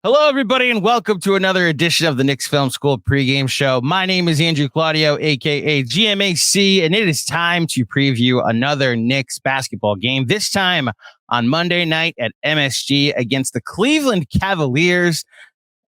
Hello, everybody, and welcome to another edition of the Knicks Film School pregame show. My name is Andrew Claudio, a.k.a. GMAC, and it is time to preview another Knicks basketball game, this time on Monday night at MSG against the Cleveland Cavaliers.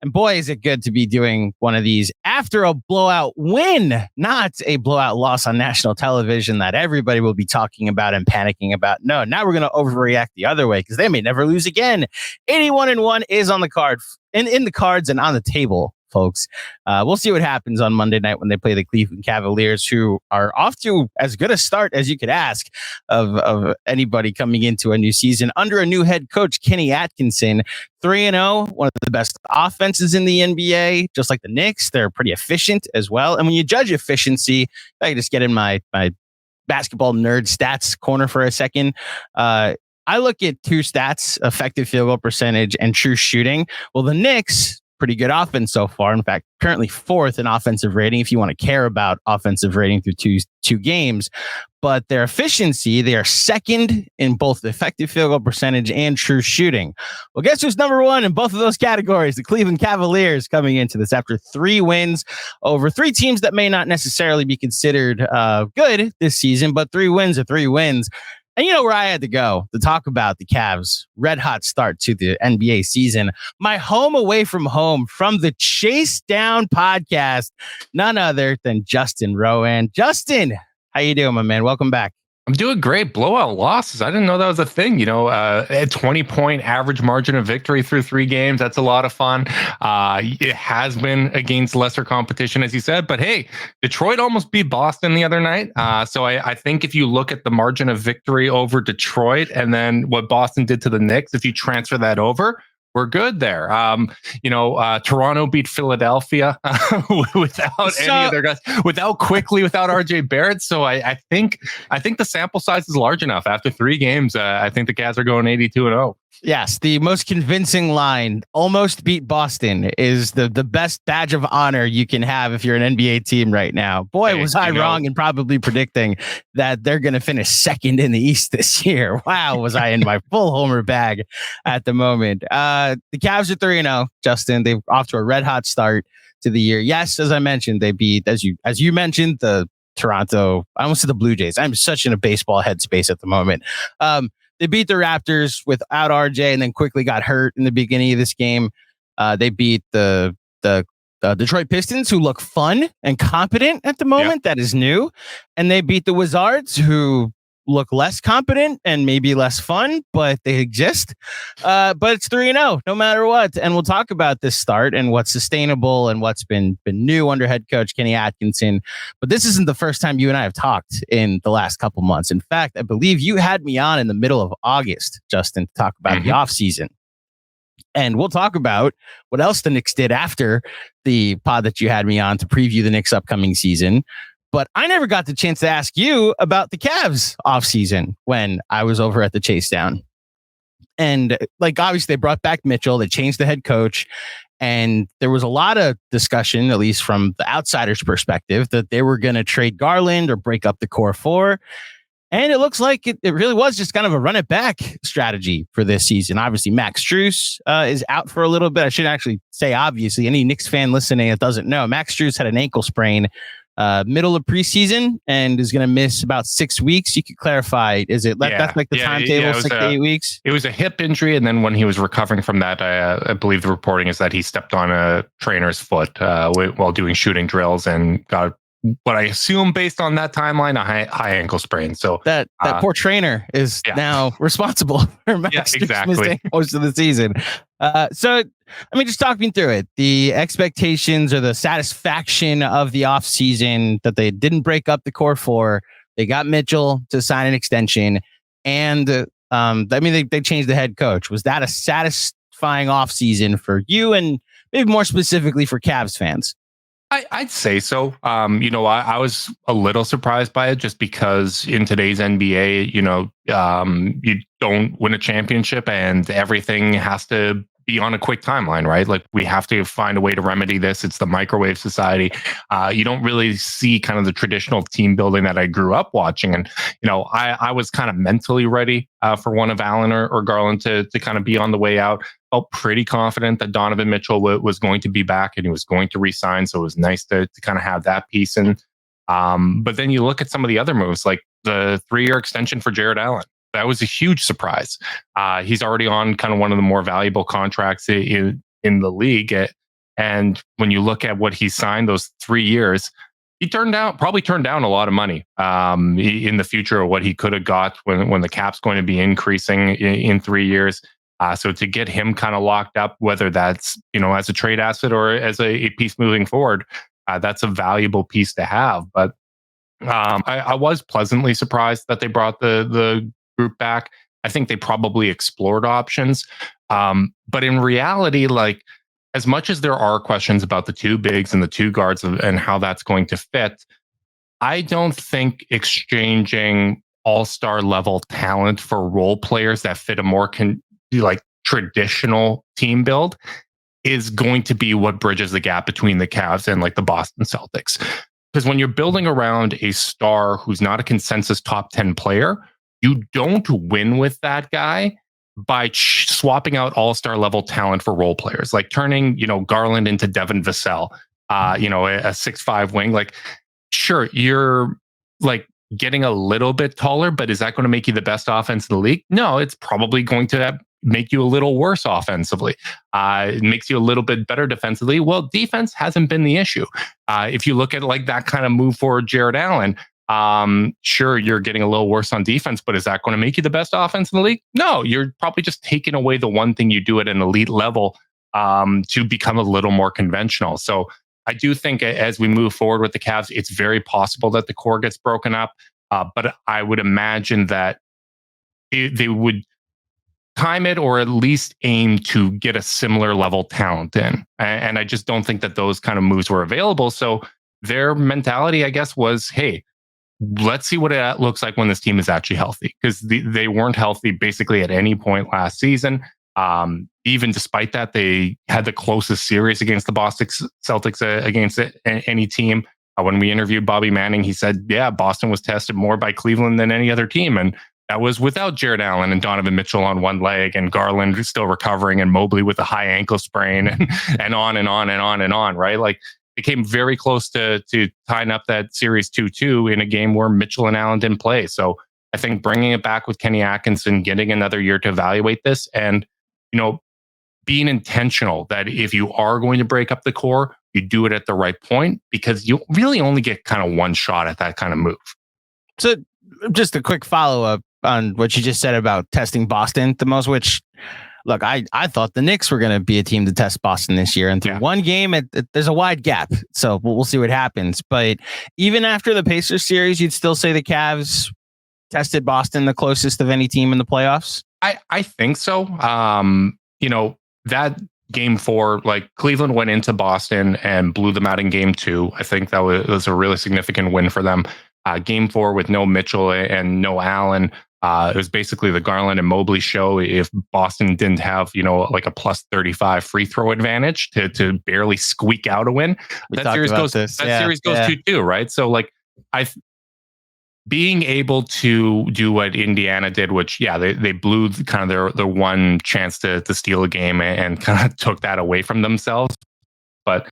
And boy, is it good to be doing one of these after a blowout win, not a blowout loss on national television that everybody will be talking about and panicking about. No, now we're going to overreact the other way because they may never lose again. 81-1 is on the card, in the cards and on the table, folks. We'll see what happens on Monday night when they play the Cleveland Cavaliers, who are off to as good a start as you could ask of anybody coming into a new season under a new head coach, Kenny Atkinson. 3-0, one of the best offenses in the NBA, just like the Knicks. They're pretty efficient as well. And when you judge efficiency, I can just get in my basketball nerd stats corner for a second. I look at two stats, effective field goal percentage and true shooting. Well, the Knicks, pretty good offense so far. In fact, currently fourth in offensive rating if you want to care about offensive rating through two games. But their efficiency, they are second in both the effective field goal percentage and true shooting. Well, guess who's number one in both of those categories? The Cleveland Cavaliers coming into this after 3 wins over 3 teams that may not necessarily be considered good this season, but 3 wins are 3 wins. And you know where I had to go to talk about the Cavs' red-hot start to the NBA season? My home away from home from the Chase Down podcast, none other than Justin Rowan. Justin, how you doing, my man? Welcome back. I'm doing great. Blowout losses. I didn't know that was a thing. You know, a 20-point average margin of victory through 3 games. That's a lot of fun. It has been against lesser competition, as you said. But hey, Detroit almost beat Boston the other night. So I think if you look at the margin of victory over Detroit and then what Boston did to the Knicks, if you transfer that over, we're good there. Toronto beat Philadelphia without any of their guys, without RJ Barrett. So I think the sample size is large enough. After 3 games, I think the Cavs are going 82-0. Yes, the most convincing line, almost beat Boston, is the best badge of honor you can have if you're an NBA team right now. Boy, was I wrong in probably predicting that they're going to finish second in the East this year. Wow, was I in my full homer bag at the moment. The Cavs are 3-0, Justin. They're off to a red-hot start to the year. Yes, as I mentioned, they beat, as you mentioned, the Toronto, I almost said the Blue Jays. I'm such in a baseball headspace at the moment. They beat the Raptors without RJ and then quickly got hurt in the beginning of this game. They beat the Detroit Pistons, who look fun and competent at the moment. Yeah. That is new. And they beat the Wizards, who look less competent and maybe less fun, but they exist. But it's 3-0 no matter what. And we'll talk about this start and what's sustainable and what's been new under head coach Kenny Atkinson. But this isn't the first time you and I have talked in the last couple months. In fact, I believe you had me on in the middle of August, Justin, to talk about the offseason. And we'll talk about what else the Knicks did after the pod that you had me on to preview the Knicks' upcoming season. But I never got the chance to ask you about the Cavs offseason when I was over at the Chase Down. And obviously they brought back Mitchell, they changed the head coach, and there was a lot of discussion, at least from the outsider's perspective, that they were going to trade Garland or break up the core 4. And it looks like it really was just kind of a run it back strategy for this season. Obviously, Max Strus is out for a little bit. I should actually say, obviously, any Knicks fan listening that doesn't know, Max Strus had an ankle sprain middle of preseason and is going to miss about 6 weeks. You could clarify, is it that's like the timetable, 6 to 8 weeks? It was a hip injury, and then when he was recovering from that, I believe the reporting is that he stepped on a trainer's foot while doing shooting drills and got what I assume, based on that timeline, a high ankle sprain. So that poor trainer is now responsible for Max missing most of the season. So I mean, just talk me through it. The expectations or the satisfaction of the offseason that they didn't break up the core 4. They got Mitchell to sign an extension, and they changed the head coach. Was that a satisfying offseason for you, and maybe more specifically for Cavs fans? I'd say so. I was a little surprised by it just because in today's NBA, you don't win a championship and everything has to be on a quick timeline, right? Like we have to find a way to remedy this. It's the microwave society. You don't really see kind of the traditional team building that I grew up watching. And, I was kind of mentally ready for one of Allen or Garland to kind of be on the way out. Felt pretty confident that Donovan Mitchell was going to be back and he was going to re-sign. So it was nice to kind of have that piece in. But then you look at some of the other moves, like the 3-year extension for Jarrett Allen. That was a huge surprise. He's already on kind of one of the more valuable contracts in the league. And when you look at what he signed, those 3 years, he probably turned down a lot of money in the future of what he could have got when the cap's going to be increasing in 3 years. So to get him kind of locked up, whether that's, as a trade asset or as a piece moving forward, that's a valuable piece to have. But I was pleasantly surprised that they brought the group back. I think they probably explored options. But in reality, like as much as there are questions about the 2 bigs and the 2 guards and how that's going to fit, I don't think exchanging all-star level talent for role players that fit a more traditional team build is going to be what bridges the gap between the Cavs and like the Boston Celtics. Because when you're building around a star who's not a consensus top 10 player, you don't win with that guy by swapping out all-star level talent for role players, like turning, Garland into Devin Vassell, a 6'5" wing. Like, sure, you're like getting a little bit taller, but is that going to make you the best offense in the league? No, it's probably going to make you a little worse offensively. It makes you a little bit better defensively. Well, defense hasn't been the issue. If you look at like that kind of move for Jarrett Allen, sure, you're getting a little worse on defense, but is that going to make you the best offense in the league? No, you're probably just taking away the one thing you do at an elite level to become a little more conventional. So I do think as we move forward with the Cavs, it's very possible that the core gets broken up. But I would imagine that they would time it or at least aim to get a similar level talent in. And I just don't think that those kind of moves were available. So their mentality, I guess, was, hey, let's see what it looks like when this team is actually healthy, because they weren't healthy basically at any point last season. Even despite that, they had the closest series against the Boston Celtics against any team. When we interviewed Bobby Manning, he said, yeah, Boston was tested more by Cleveland than any other team. And that was without Jarrett Allen and Donovan Mitchell on one leg and Garland still recovering and Mobley with a high ankle sprain and on and on and on and on, right? Like, it came very close to tying up that series 2-2 in a game where Mitchell and Allen didn't play. So I think bringing it back with Kenny Atkinson, getting another year to evaluate this, and being intentional that if you are going to break up the core, you do it at the right point, because you really only get kind of one shot at that kind of move. So just a quick follow-up on what you just said about testing Boston the most, which, look, I thought the Knicks were going to be a team to test Boston this year. And through one game, there's a wide gap. So we'll see what happens. But even after the Pacers series, you'd still say the Cavs tested Boston the closest of any team in the playoffs? I think so. That game 4, like Cleveland went into Boston and blew them out in game 2. I think that was a really significant win for them. Game 4 with no Mitchell and no Allen. It was basically the Garland and Mobley show. If Boston didn't have, like a plus 35 free throw advantage to barely squeak out a win, that series goes 2-2, right? So like being able to do what Indiana did, which they blew kind of their one chance to steal a game and kind of took that away from themselves. But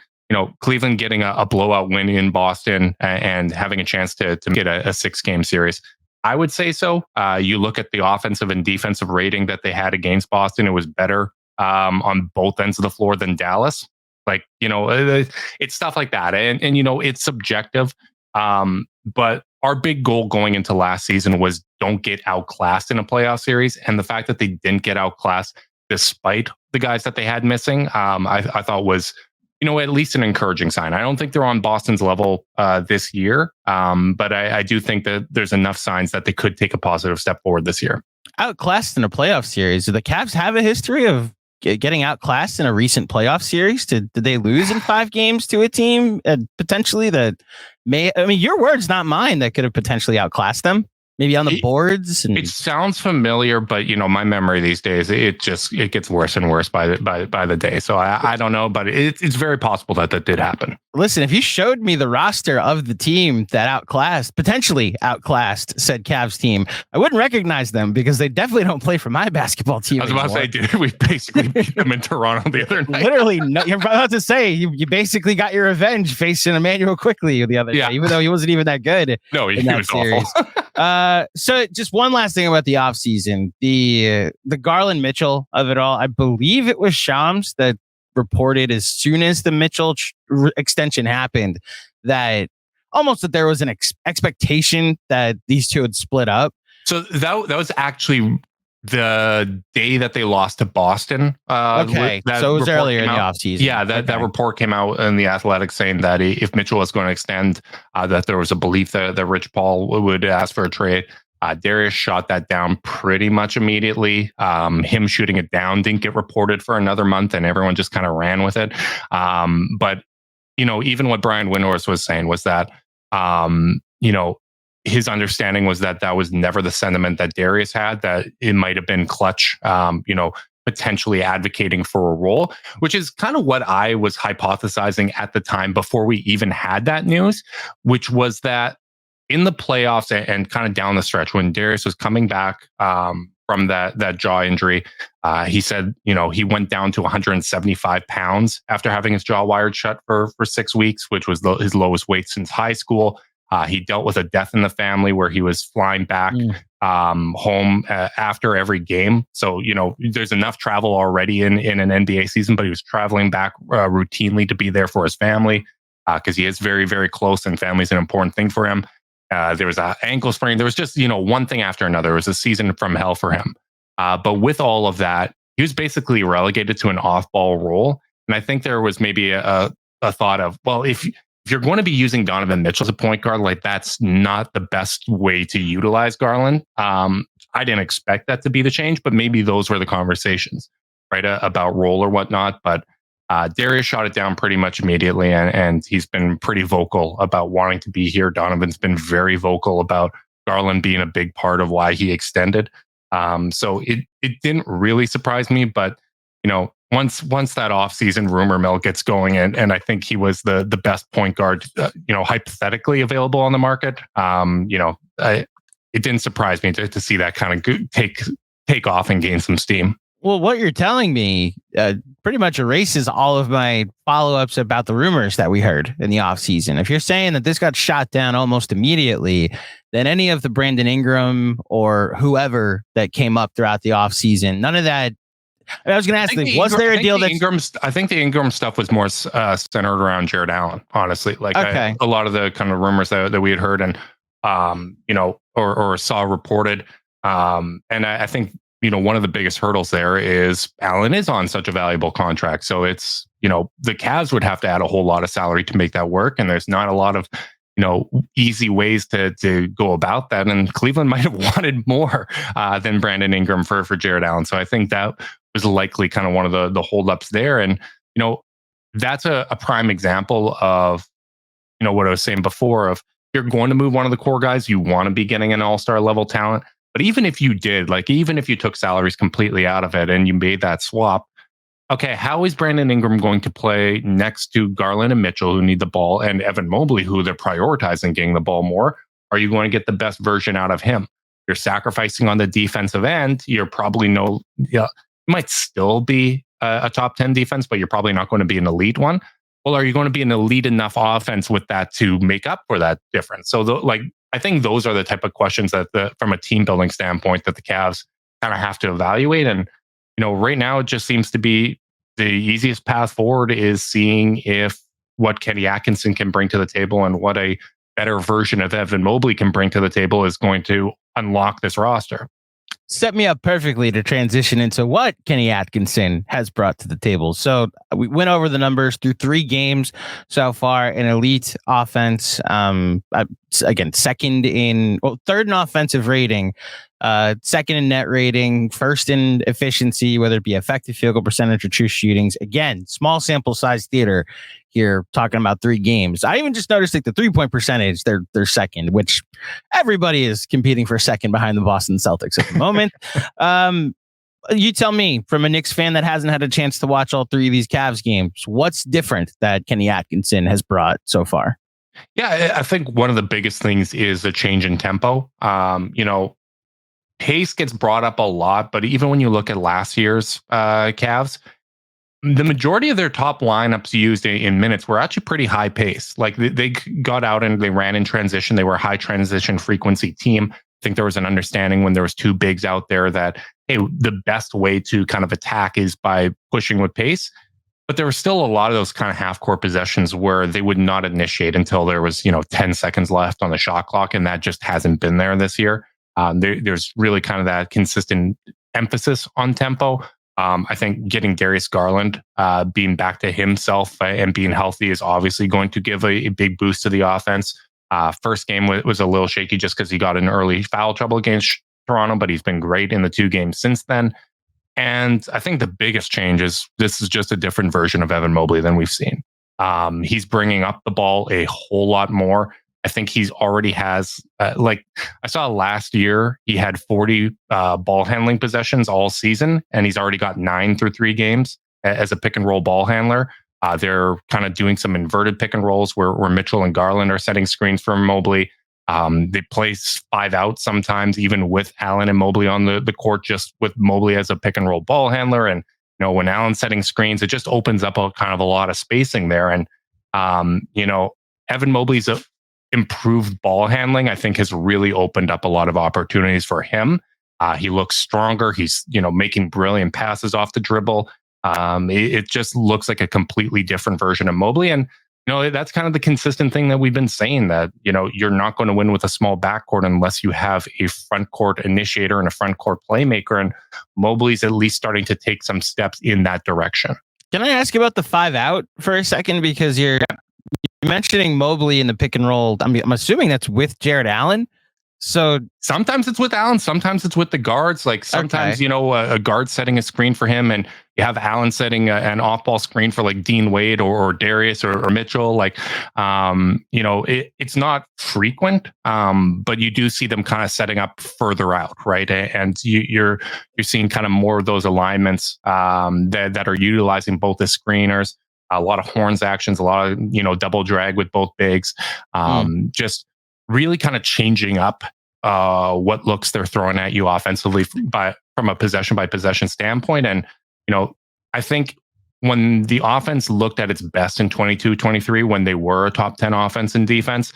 Cleveland getting a blowout win in Boston and having a chance to get a 6-game series, I would say so. You look at the offensive and defensive rating that they had against Boston, it was better on both ends of the floor than Dallas. Like, it's stuff like that. And it's subjective. But our big goal going into last season was don't get outclassed in a playoff series. And the fact that they didn't get outclassed despite the guys that they had missing, I thought was, at least an encouraging sign. I don't think they're on Boston's level this year, but I do think that there's enough signs that they could take a positive step forward this year. Outclassed in a playoff series. Do the Cavs have a history of getting outclassed in a recent playoff series? Did they lose in 5 games to a team potentially that your words, not mine, that could have potentially outclassed them? maybe on the boards. It sounds familiar, but my memory these days, it gets worse and worse by the day. So I don't know, but it's very possible that did happen. Listen, if you showed me the roster of the team that potentially outclassed said Cavs team, I wouldn't recognize them because they definitely don't play for my basketball team. I was about to say, dude, we basically beat them in Toronto the other night. Literally, no, you're about to say you basically got your revenge facing Emmanuel Quickly the other day, even though he wasn't even that good. No, he was awful. So just one last thing about the offseason, the Garland Mitchell of it all. I believe it was Shams that reported as soon as the Mitchell extension happened that there was an expectation that these two would split up. So that was actually the day that they lost to Boston. Okay, so it was earlier in the offseason. Yeah, that report came out in the Athletic saying that if Mitchell was going to extend, that there was a belief that Rich Paul would ask for a trade. Darius shot that down pretty much immediately. Him shooting it down didn't get reported for another month, and everyone just kind of ran with it. But even what Brian Windhorst was saying was that his understanding was that was never the sentiment that Darius had, that it might have been Clutch, potentially advocating for a role, which is kind of what I was hypothesizing at the time before we even had that news, which was that in the playoffs and kind of down the stretch when Darius was coming back from that jaw injury, he said, he went down to 175 pounds after having his jaw wired shut for 6 weeks, which was his lowest weight since high school. He dealt with a death in the family where he was flying back home after every game. So, there's enough travel already in an NBA season, but he was traveling back routinely to be there for his family because he is very, very close and family's an important thing for him. There was an ankle sprain. There was just, one thing after another. It was a season from hell for him. But with all of that, he was basically relegated to an off-ball role. And I think there was maybe a thought of, well, if you're going to be using Donovan Mitchell as a point guard, like that's not the best way to utilize Garland. I didn't expect that to be the change, but maybe those were the conversations, right, about role or whatnot. But Darius shot it down pretty much immediately, and he's been pretty vocal about wanting to be here. Donovan's been very vocal about Garland being a big part of why he extended. So it didn't really surprise me, but once that offseason rumor mill gets going, and I think he was the best point guard, hypothetically available on the market. It didn't surprise me to see that kind of take off and gain some steam. Well, what you're telling me pretty much erases all of my follow-ups about the rumors that we heard in the offseason. If you're saying that this got shot down almost immediately, then any of the Brandon Ingram or whoever that came up throughout the offseason, none of that. I was going to ask, was there a deal that... I think the Ingram stuff was more centered around Jarrett Allen, honestly. Like a lot of the kind of rumors that we had heard and, or saw reported. And I think, one of the biggest hurdles there is Allen is on such a valuable contract. So it's, the Cavs would have to add a whole lot of salary to make that work. And there's not a lot of, easy ways to go about that. And Cleveland might have wanted more than Brandon Ingram for Jarrett Allen. So I think that was likely kind of one of the holdups there. And, that's a prime example of, what I was saying before of you're going to move one of the core guys, you want to be getting an all-star level talent. But even if you did, even if you took salaries completely out of it and you made that swap, okay, how is Brandon Ingram going to play next to Garland and Mitchell, who need the ball, and Evan Mobley, who they're prioritizing getting the ball more? Are you going to get the best version out of him? You're sacrificing on the defensive end. You're probably might still be a top 10 defense, but you're probably not going to be an elite one. Well, are you going to be an elite enough offense with that to make up for that difference? So I think those are the type of questions that from a team building standpoint that the Cavs kind of have to evaluate. And, right now it just seems to be the easiest path forward is seeing if what Kenny Atkinson can bring to the table and what a better version of Evan Mobley can bring to the table is going to unlock this roster. Set me up perfectly to transition into what Kenny Atkinson has brought to the table. So we went over the numbers through 3 games so far. An elite offense, again, third in offensive rating, second in net rating, first in efficiency, whether it be effective field goal percentage or true shootings. Again, small sample size theater here, talking about 3 games. I even just noticed like the 3-point percentage, they're second, which everybody is competing for second behind the Boston Celtics at the moment. You tell me, from a Knicks fan that hasn't had a chance to watch all 3 of these Cavs games, what's different that Kenny Atkinson has brought so far? Yeah, I think one of the biggest things is a change in tempo. Pace gets brought up a lot, but even when you look at last year's Cavs, the majority of their top lineups used in minutes were actually pretty high pace. Like they got out and they ran in transition. They were a high transition frequency team. I think there was an understanding when there was 2 bigs out there that, hey, the best way to kind of attack is by pushing with pace. But there were still a lot of those kind of half-court possessions where they would not initiate until there was, 10 seconds left on the shot clock, and that just hasn't been there this year. There's really kind of that consistent emphasis on tempo. I think getting Darius Garland being back to himself and being healthy is obviously going to give a big boost to the offense. First game was a little shaky just because he got in early foul trouble against Toronto, but he's been great in the 2 games since then. And I think the biggest change is this is just a different version of Evan Mobley than we've seen. He's bringing up the ball a whole lot more. I think he's already has, I saw last year, he had 40 ball handling possessions all season, and he's already got 9 through 3 games as a pick and roll ball handler. They're kind of doing some inverted pick and rolls where Mitchell and Garland are setting screens for Mobley. They play 5 out sometimes, even with Allen and Mobley on the court, just with Mobley as a pick and roll ball handler. And, when Allen's setting screens, it just opens up a lot of spacing there. And, Evan Mobley's improved ball handling, I think, has really opened up a lot of opportunities for him. He looks stronger. He's, making brilliant passes off the dribble. It just looks like a completely different version of Mobley. And, that's kind of the consistent thing that we've been saying, that, you're not going to win with a small backcourt unless you have a front court initiator and a front court playmaker. And Mobley's at least starting to take some steps in that direction. Can I ask you about the 5 out for a second? Because you're mentioning Mobley in the pick and roll. I'm assuming that's with Jarrett Allen. So sometimes it's with Allen, sometimes it's with the guards. Like sometimes, a guard setting a screen for him, and you have Allen setting an off-ball screen for like Dean Wade or Darius or Mitchell. It's not frequent, but you do see them kind of setting up further out, right? And you're seeing kind of more of those alignments that are utilizing both the screeners, a lot of horns actions, a lot of double drag with both bigs, just really kind of changing up what looks they're throwing at you offensively from a possession by possession standpoint. And, I think when the offense looked at its best in 22-23, when they were a top 10 offense in defense,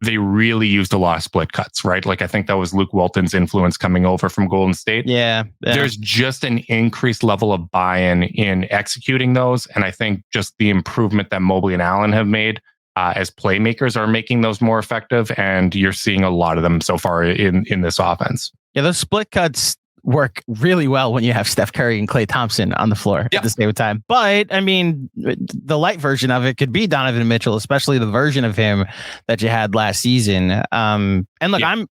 they really used a lot of split cuts, right? Like I think that was Luke Walton's influence coming over from Golden State. Yeah. There's just an increased level of buy-in in executing those. And I think just the improvement that Mobley and Allen have made as playmakers are making those more effective, and you're seeing a lot of them so far in this offense. Yeah, those split cuts work really well when you have Steph Curry and Klay Thompson on the floor at the same time. But I mean, the light version of it could be Donovan Mitchell, especially the version of him that you had last season. And look, I'm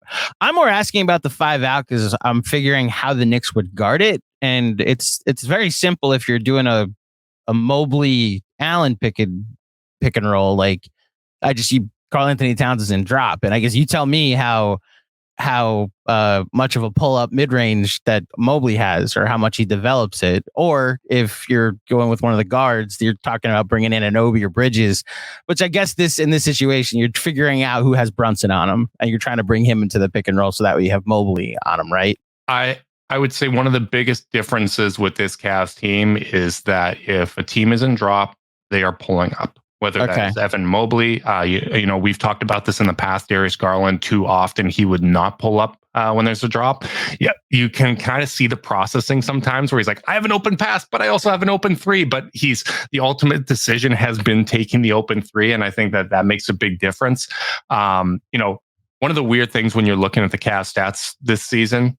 more asking about the 5 out because I'm figuring how the Knicks would guard it, and it's very simple if you're doing a Mobley Allen pick and roll. Like I just see Karl-Anthony Towns is in drop, and I guess you tell me how much of a pull-up mid-range that Mobley has, or how much he develops it. Or if you're going with one of the guards, you're talking about bringing in Anunoby or Bridges, which I guess in this situation, you're figuring out who has Brunson on him, and you're trying to bring him into the pick and roll so that way you have Mobley on him, right? I would say one of the biggest differences with this Cavs team is that if a team is in drop, they are pulling up. Whether that's Evan Mobley, we've talked about this in the past. Darius Garland, too often he would not pull up when there's a drop. Yeah, you can kind of see the processing sometimes where he's like, I have an open pass, but I also have an open 3. But the ultimate decision has been taking the open 3, and I think that makes a big difference. One of the weird things when you're looking at the Cavs stats this season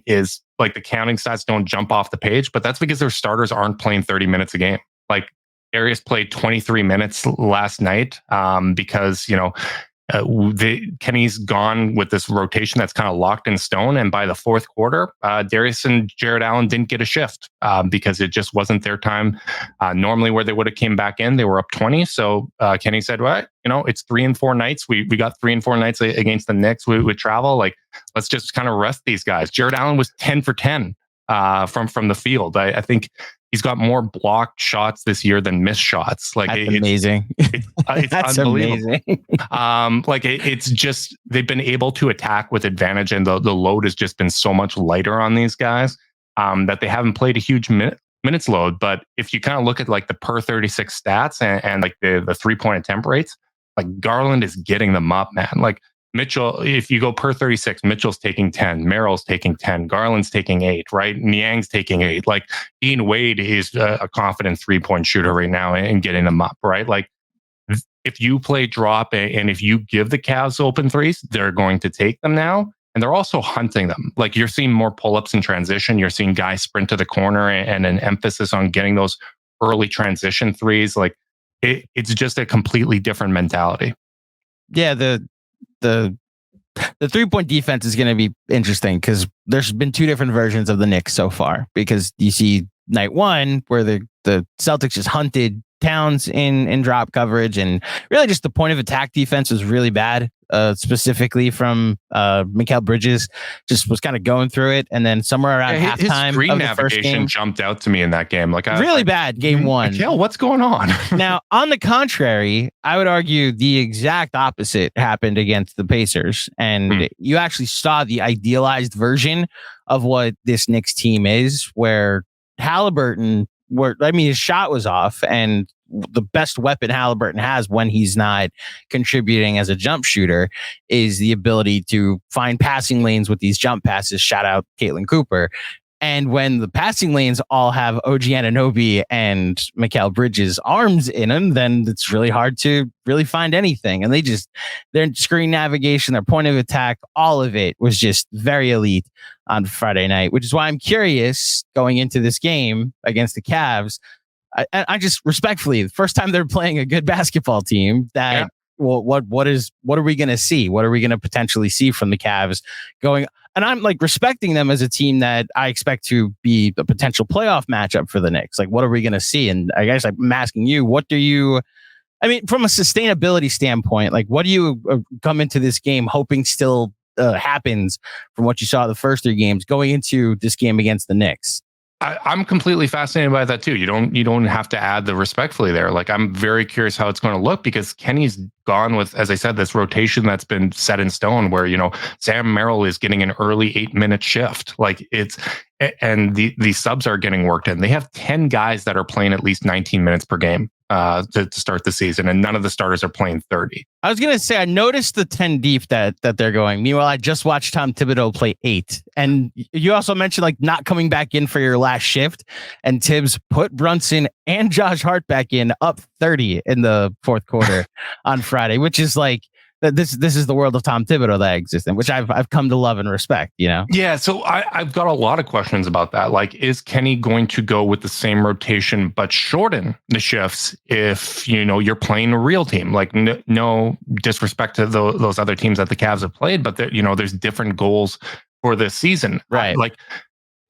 is like the counting stats don't jump off the page, but that's because their starters aren't playing 30 minutes a game. Like Darius played 23 minutes last night because, Kenny's gone with this rotation that's kind of locked in stone. And by the fourth quarter, Darius and Jarrett Allen didn't get a shift because it just wasn't their time. Normally where they would have came back in, they were up 20. So Kenny said, well, it's 3 and 4 nights. We got 3 and 4 nights against the Knicks. We would travel. Like, let's just kind of rest these guys. Jarrett Allen was 10 for 10 from the field. I think he's got more blocked shots this year than missed shots. Like, that's amazing. It's that's unbelievable. Amazing. It's just, they've been able to attack with advantage, and the load has just been so much lighter on these guys that they haven't played a huge minutes load. But if you kind of look at like the per 36 stats and like the 3-point attempt rates, like Garland is getting them up, man. Like Mitchell, if you go per 36, Mitchell's taking 10, Merrill's taking 10, Garland's taking 8, right? Niang's taking 8. Like Dean Wade is a confident 3-point shooter right now and getting them up, right? Like if you play drop and if you give the Cavs open threes, they're going to take them now. And they're also hunting them. Like you're seeing more pull-ups in transition. You're seeing guys sprint to the corner and an emphasis on getting those early transition threes. Like it's just a completely different mentality. Yeah, the 3-point defense is going to be interesting because there's been 2 different versions of the Knicks so far. Because you see night 1 where the Celtics just hunted Towns in drop coverage, and really just the point of attack defense was really bad. Specifically from Mikal Bridges, just was kind of going through it, and then somewhere around halftime, his screen of the first navigation game, jumped out to me in that game. Like really bad game 1. Mikal, what's going on? Now, on the contrary, I would argue the exact opposite happened against the Pacers, and you actually saw the idealized version of what this Knicks team is, where Halliburton, his shot was off, and the best weapon Halliburton has when he's not contributing as a jump shooter is the ability to find passing lanes with these jump passes. Shout out Caitlin Cooper. And when the passing lanes all have OG Anunoby and Mikal Bridges arms in them, then it's really hard to really find anything. And their screen navigation, their point of attack, all of it was just very elite on Friday night, which is why I'm curious going into this game against the Cavs. I just respectfully, the first time they're playing a good basketball team, that what are we going to see? What are we going to potentially see from the Cavs going? And I'm like respecting them as a team that I expect to be a potential playoff matchup for the Knicks. Like, what are we going to see? And I guess I'm asking you, from a sustainability standpoint, like what do you come into this game hoping still happens from what you saw the first 3 games going into this game against the Knicks? I'm completely fascinated by that too. You don't have to add the respectfully there. Like I'm very curious how it's going to look because Kenny's gone with, as I said, this rotation that's been set in stone where, Sam Merrill is getting an early 8-minute shift. Like and the subs are getting worked in. They have 10 guys that are playing at least 19 minutes per game to start the season, and none of the starters are playing 30. I was gonna say I noticed the 10 deep that they're going. Meanwhile, I just watched Tom Thibodeau play 8, and you also mentioned like not coming back in for your last shift, and Tibbs put Brunson and Josh Hart back in up 30 in the fourth quarter on Friday, which is like this is the world of Tom Thibodeau that exists in, which I've come to love and respect, Yeah, so I've got a lot of questions about that. Like, is Kenny going to go with the same rotation but shorten the shifts if you're playing a real team? Like, no disrespect to those other teams that the Cavs have played, but there's different goals for this season, right? Like,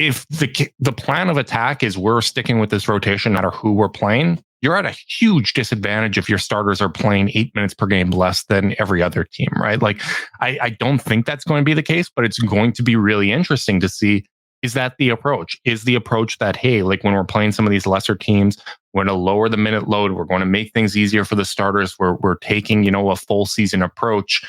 if the plan of attack is we're sticking with this rotation no matter who we're playing, you're at a huge disadvantage if your starters are playing 8 minutes per game less than every other team, right? Like, I don't think that's going to be the case, but it's going to be really interesting to see, is that the approach? Is the approach that, hey, like when we're playing some of these lesser teams, we're going to lower the minute load, we're going to make things easier for the starters, we're taking, a full season approach.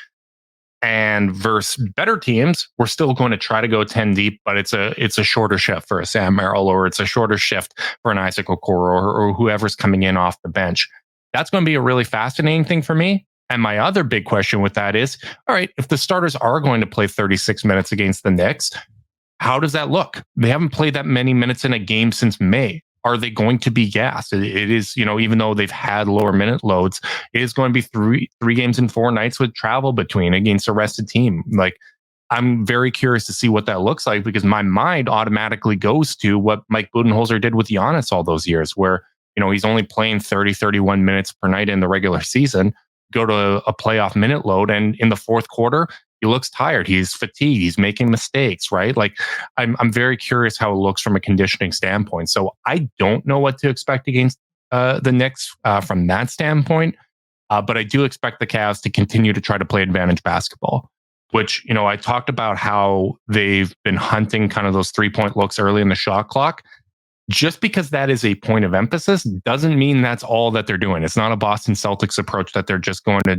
And versus better teams, we're still going to try to go 10 deep, but it's a shorter shift for a Sam Merrill, or it's a shorter shift for an Isaac Okoro or whoever's coming in off the bench. That's going to be a really fascinating thing for me. And my other big question with that is, all right, if the starters are going to play 36 minutes against the Knicks, how does that look? They haven't played that many minutes in a game since May. Are they going to be gassed? It is, even though they've had lower minute loads, it is going to be three games in 4 nights with travel between against a rested team. Like, I'm very curious to see what that looks like because my mind automatically goes to what Mike Budenholzer did with Giannis all those years, where, he's only playing 30, 31 minutes per night in the regular season. go to a playoff minute load, and in the fourth quarter, he looks tired. He's fatigued. He's making mistakes, right? Like I'm very curious how it looks from a conditioning standpoint. So I don't know what to expect against the Knicks from that standpoint. But I do expect the Cavs to continue to try to play advantage basketball, which, I talked about how they've been hunting kind of those 3-point looks early in the shot clock. Just because that is a point of emphasis doesn't mean that's all that they're doing. It's not a Boston Celtics approach that they're just going to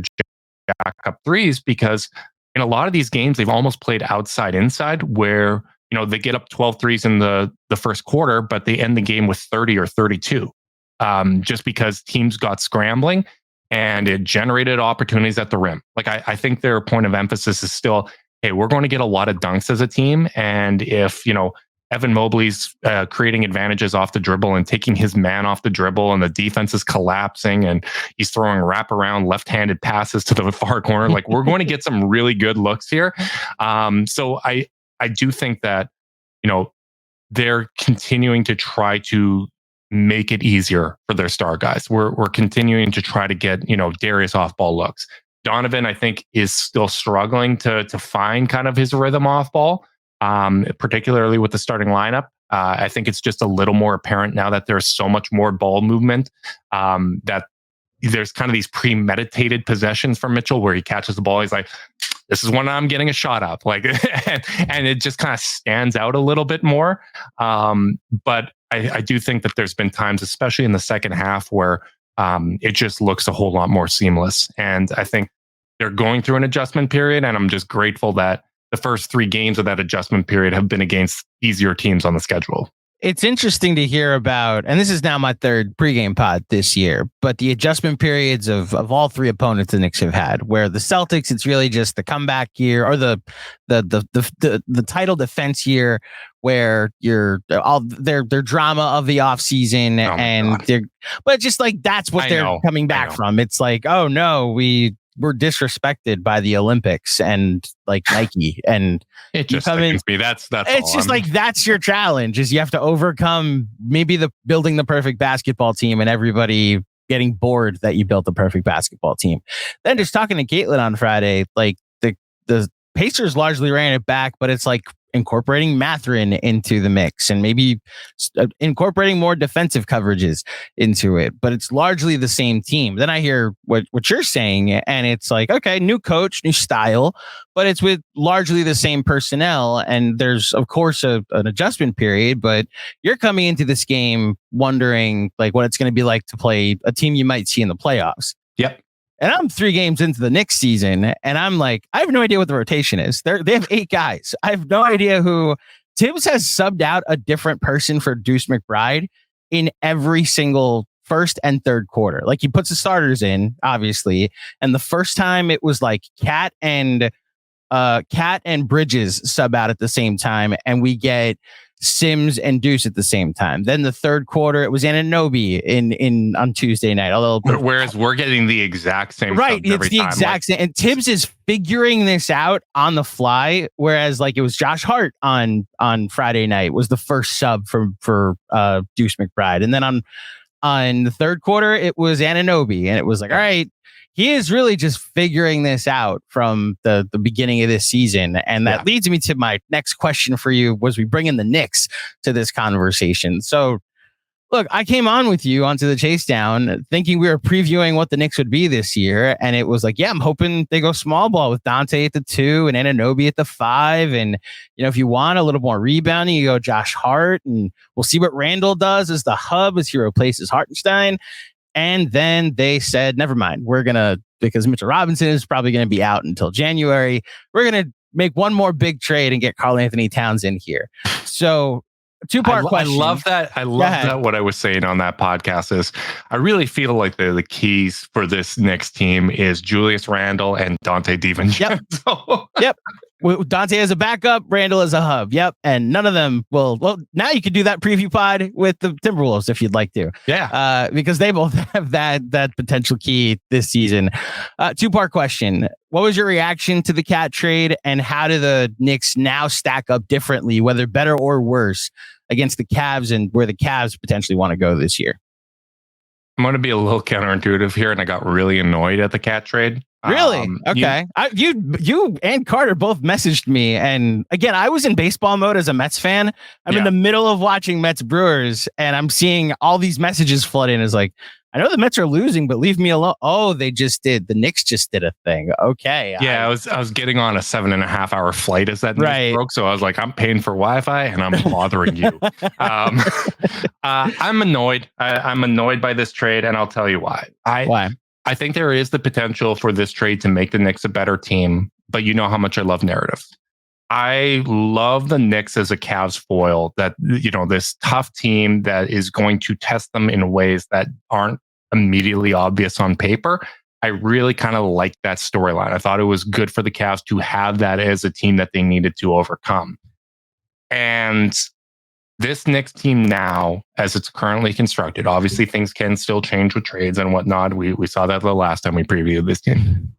jack up threes, because in a lot of these games, they've almost played outside inside where, they get up 12 threes in the first quarter, but they end the game with 30 or 32, just because teams got scrambling and it generated opportunities at the rim. Like I think their point of emphasis is still, hey, we're going to get a lot of dunks as a team. And if, Evan Mobley's creating advantages off the dribble and taking his man off the dribble, and the defense is collapsing and he's throwing wraparound left-handed passes to the far corner, like we're going to get some really good looks here. So I do think that, they're continuing to try to make it easier for their star guys. We're continuing to try to get, Darius off ball looks. Donovan, I think, is still struggling to find kind of his rhythm off ball. Particularly with the starting lineup. I think it's just a little more apparent now that there's so much more ball movement, that there's kind of these premeditated possessions from Mitchell where he catches the ball. He's like, this is when I'm getting a shot up. Like, and it just kind of stands out a little bit more. But I do think that there's been times, especially in the second half, where it just looks a whole lot more seamless. And I think they're going through an adjustment period, and I'm just grateful that the first 3 games of that adjustment period have been against easier teams on the schedule. It's interesting to hear about, and this is now my 3rd pregame pod this year, but the adjustment periods of all 3 opponents the Knicks have had, where the Celtics, it's really just the comeback year, or the title defense year, where you're all their drama of the offseason, but just like that's what they're coming back from. It's like, oh no, we're disrespected by the Olympics and like Nike, and it just sickens me. That's it's just like that's your challenge, is you have to overcome maybe building the perfect basketball team and everybody getting bored that you built the perfect basketball team. Then just talking to Caitlin on Friday, like the Pacers largely ran it back, but it's like incorporating Mathurin into the mix and maybe incorporating more defensive coverages into it, but it's largely the same team. Then I hear what you're saying, and it's like, okay, new coach, new style, but it's with largely the same personnel. And there's, of course, an adjustment period, but you're coming into this game wondering like what it's going to be like to play a team you might see in the playoffs. Yep. And I'm 3 games into the Knicks season, and I'm like, I have no idea what the rotation is. They have 8 guys. I have no idea who. Tibbs has subbed out a different person for Deuce McBride in every single first and third quarter. Like, he puts the starters in, obviously, and the first time it was like Cat and Bridges sub out at the same time, and we get Sims and Deuce at the same time. Then the third quarter, it was Anunoby in on Tuesday night. Whereas we're getting the exact same, right? It's the exact same. And Tibbs is figuring this out on the fly. Whereas like it was Josh Hart on Friday night was the first sub for Deuce McBride, and then on the third quarter it was Anunoby, and it was like, all right, he is really just figuring this out from the beginning of this season. And that leads me to my next question for you, was we bring in the Knicks to this conversation. So look, I came on with you onto the Chase Down thinking we were previewing what the Knicks would be this year. And it was like, yeah, I'm hoping they go small ball with Dante at the 2 and Anunoby at the 5. And, if you want a little more rebounding, you go Josh Hart, and we'll see what Randall does as the hub as he replaces Hartenstein. And then they said, never mind, because Mitchell Robinson is probably going to be out until January, we're going to make one more big trade and get Karl-Anthony Towns in here. So 2-part question. I love that. That what I was saying on that podcast is I really feel like the keys for this next team is Julius Randle and Dante DiVincenzo. Yep. Dante as a backup, Randall as a hub. Yep. And none of them will. Well, now you can do that preview pod with the Timberwolves if you'd like to. Yeah. Because they both have that potential key this season. 2-part question. What was your reaction to the Cat trade, and how do the Knicks now stack up differently, whether better or worse, against the Cavs, and where the Cavs potentially want to go this year? I'm going to be a little counterintuitive here, and I got really annoyed at the Cat trade. Really? Okay. You and Carter both messaged me, and again, I was in baseball mode as a Mets fan. I'm in the middle of watching Mets Brewers, and I'm seeing all these messages flood in. It's like, I know the Mets are losing, but leave me alone. Oh, they just did. The Knicks just did a thing. Okay. Yeah, I was getting on a 7.5 hour flight as that news broke, so I was like, I'm paying for Wi-Fi and I'm bothering you. I'm annoyed. I'm annoyed by this trade, and I'll tell you why. Why? I think there is the potential for this trade to make the Knicks a better team, but you know how much I love narratives. I love the Knicks as a Cavs foil, that, you know, this tough team that is going to test them in ways that aren't immediately obvious on paper. I really kind of like that storyline. I thought it was good for the Cavs to have that as a team that they needed to overcome. And this Knicks team now, as it's currently constructed, obviously things can still change with trades and whatnot. We saw that the last time we previewed this team.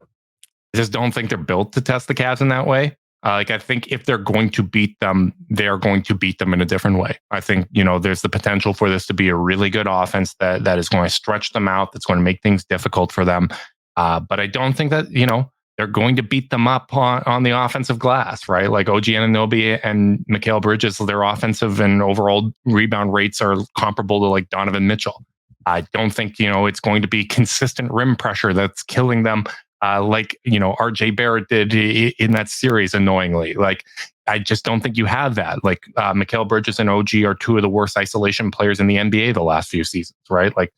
I just don't think they're built to test the Cavs in that way. I think if they're going to beat them, they're going to beat them in a different way. I think, you know, there's the potential for this to be a really good offense that is going to stretch them out, that's going to make things difficult for them. But I don't think that, you know, they're going to beat them up on the offensive glass, right? Like OG Anunoby and Mikal Bridges, their offensive and overall rebound rates are comparable to like Donovan Mitchell. I don't think, you know, it's going to be consistent rim pressure that's killing them. Like, you know, RJ Barrett did in that series, annoyingly. Like, I just don't think you have that. Like, Mikal Bridges and OG are two of the worst isolation players in the NBA the last few seasons, right? Like,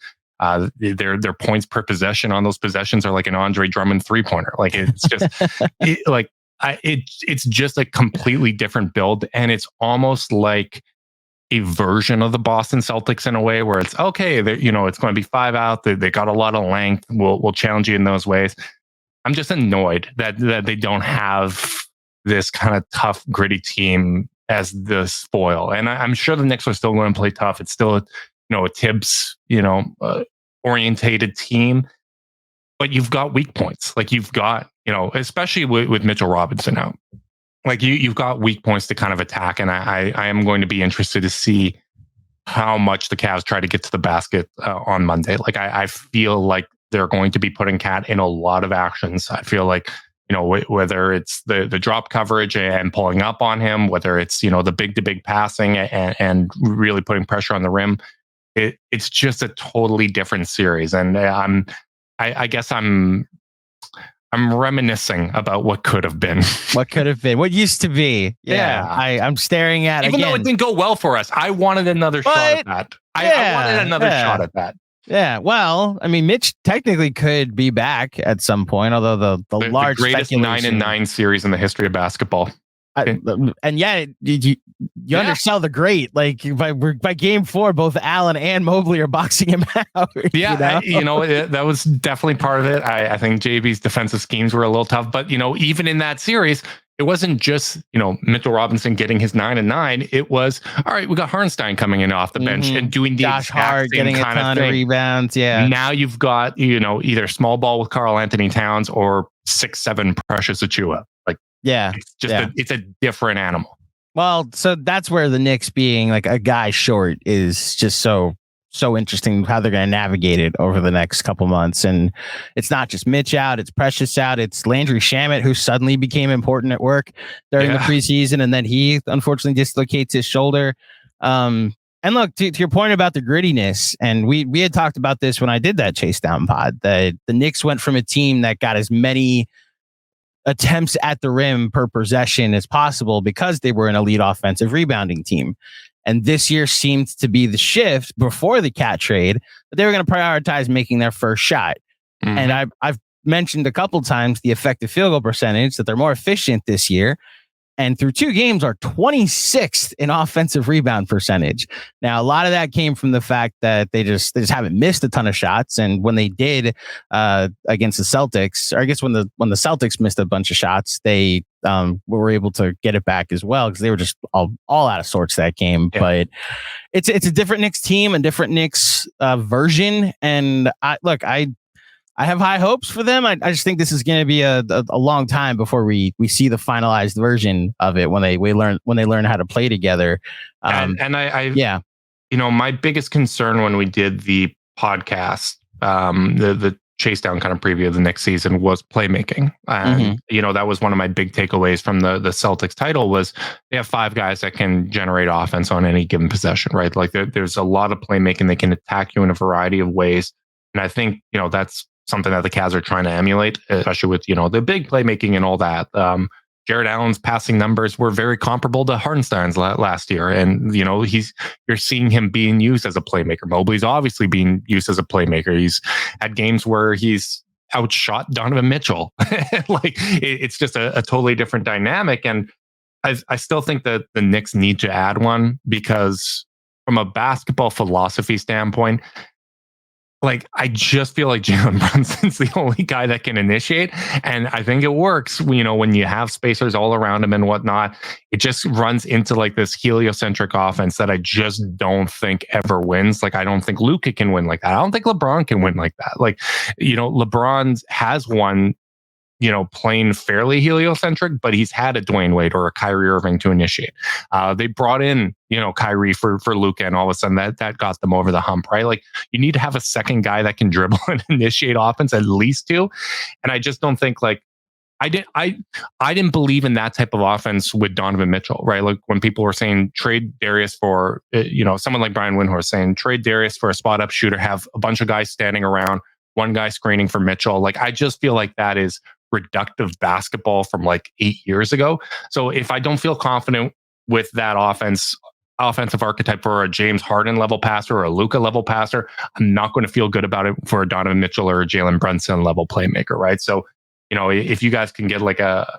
their points per possession on those possessions are like an Andre Drummond 3-pointer. Like, it's just it's just a completely different build, and it's almost like a version of the Boston Celtics in a way where it's okay. You know, it's going to be 5 out. They got a lot of length. We'll challenge you in those ways. I'm just annoyed that they don't have this kind of tough, gritty team as the spoil. And I'm sure the Knicks are still going to play tough. It's still, a Tibbs, orientated team. But you've got weak points. Like you've got, especially with Mitchell Robinson out. Like you've got weak points to kind of attack. And I am going to be interested to see how much the Cavs try to get to the basket on Monday. Like I feel like they're going to be putting Cat in a lot of actions. I feel like, whether it's the drop coverage and pulling up on him, whether it's, the big to big passing and really putting pressure on the rim, it's just a totally different series. And I guess I'm reminiscing about what could have been. What could have been. What used to be. Yeah. I'm staring at it. Even though it didn't go well for us, I wanted another shot at that. I wanted another shot at that. Yeah, well, I mean, Mitch technically could be back at some point, although the large greatest 9-9 series in the history of basketball. And yet, you undersell the great. Like by game 4, both Allen and Mobley are boxing him out. Yeah, that was definitely part of it. I think JB's defensive schemes were a little tough, but even in that series, it wasn't just Mitchell Robinson getting his 9-9. It was all right. We got Hartenstein coming in off the bench and doing the Josh Hart getting a ton of rebounds. Yeah. Now you've got either small ball with Karl-Anthony Towns or 6'7" Precious Achiuwa. Like it's just it's a different animal. Well, so that's where the Knicks being like a guy short is just so interesting how they're going to navigate it over the next couple months. And it's not just Mitch out, it's Precious out, it's Landry Shamet, who suddenly became important at work during the preseason. And then he unfortunately dislocates his shoulder. And look, to your point about the grittiness, and we had talked about this when I did that chase down pod, that the Knicks went from a team that got as many attempts at the rim per possession as possible because they were an elite offensive rebounding team. And this year seemed to be the shift before the Cat trade, but they were going to prioritize making their first shot. Mm-hmm. And I've mentioned a couple times the effective field goal percentage, that they're more efficient this year. And through 2 games are 26th in offensive rebound percentage. Now, a lot of that came from the fact that they just haven't missed a ton of shots. And when they did against the Celtics, or I guess when the Celtics missed a bunch of shots, they were able to get it back as well because they were just all out of sorts that game. Yeah. But it's a different Knicks team, a different Knicks version. And I have high hopes for them. I just think this is going to be a long time before we see the finalized version of it when they learn how to play together. My biggest concern when we did the podcast, the chase down kind of preview of the next season was playmaking. And, that was one of my big takeaways from the Celtics title was they have 5 guys that can generate offense on any given possession, right? Like there's a lot of playmaking. They can attack you in a variety of ways. And I think, that's something that the Cavs are trying to emulate, especially with, the big playmaking and all that. Jarrett Allen's passing numbers were very comparable to Hartenstein's last year. And, you're seeing him being used as a playmaker. Mobley's obviously being used as a playmaker. He's had games where he's outshot Donovan Mitchell. Like it's just a totally different dynamic. And I still think that the Knicks need to add one because from a basketball philosophy standpoint, like, I just feel like Jalen Brunson's the only guy that can initiate. And I think it works, when you have spacers all around him and whatnot, it just runs into like this heliocentric offense that I just don't think ever wins. Like, I don't think Luka can win like that. I don't think LeBron can win like that. Like, LeBron has won, playing fairly heliocentric, but he's had a Dwayne Wade or a Kyrie Irving to initiate. They brought in, Kyrie for Luka, and all of a sudden that got them over the hump, right? Like, you need to have a second guy that can dribble and initiate offense, at least 2. And I just don't think I didn't believe in that type of offense with Donovan Mitchell, right? Like when people were saying trade Darius for, someone like Brian Windhorst saying trade Darius for a spot up shooter, have a bunch of guys standing around, one guy screening for Mitchell. Like, I just feel like that is reductive basketball from like 8 years ago. So if I don't feel confident with that offensive archetype for a James Harden level passer or a Luka level passer, I'm not going to feel good about it for a Donovan Mitchell or a Jalen Brunson level playmaker, right? So, if you guys can get like a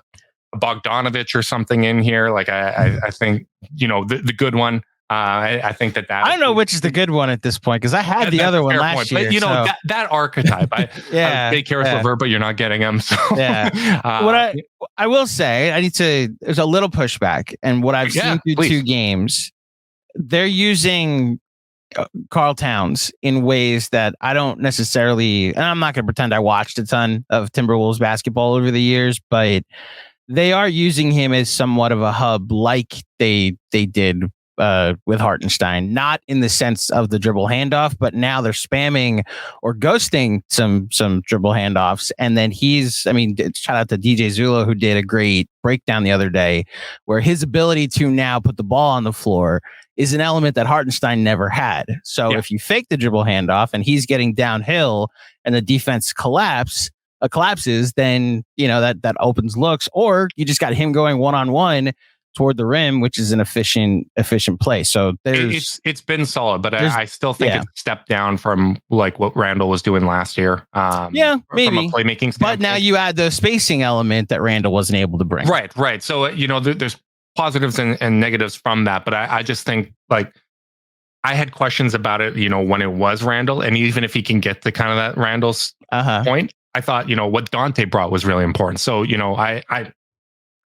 Bogdanovich or something in here, like I think, the good one. I think that I don't know which is the good one at this point, because I had the other one last year. But that archetype, I take Karis LeVert, but you're not getting him. So what I will say, there's a little pushback, and what I've seen through 2 games, they're using Karl Towns in ways that I don't necessarily, and I'm not going to pretend I watched a ton of Timberwolves basketball over the years, but they are using him as somewhat of a hub, like they did with Hartenstein, not in the sense of the dribble handoff, but now they're spamming or ghosting some dribble handoffs. And then shout out to DJ Zula, who did a great breakdown the other day, where his ability to now put the ball on the floor is an element that Hartenstein never had. So if you fake the dribble handoff and he's getting downhill and the defense collapses, then, that opens looks, or you just got him going one-on-one toward the rim, which is an efficient play. So it's been solid, but I still think it's a step down from like what Randall was doing last year. Maybe from a playmaking standpoint. But now you add the spacing element that Randall wasn't able to bring. Right. So there's positives and negatives from that, but I just think like I had questions about it, when it was Randall, and even if he can get to kind of that Randall's point, I thought what Dante brought was really important. So I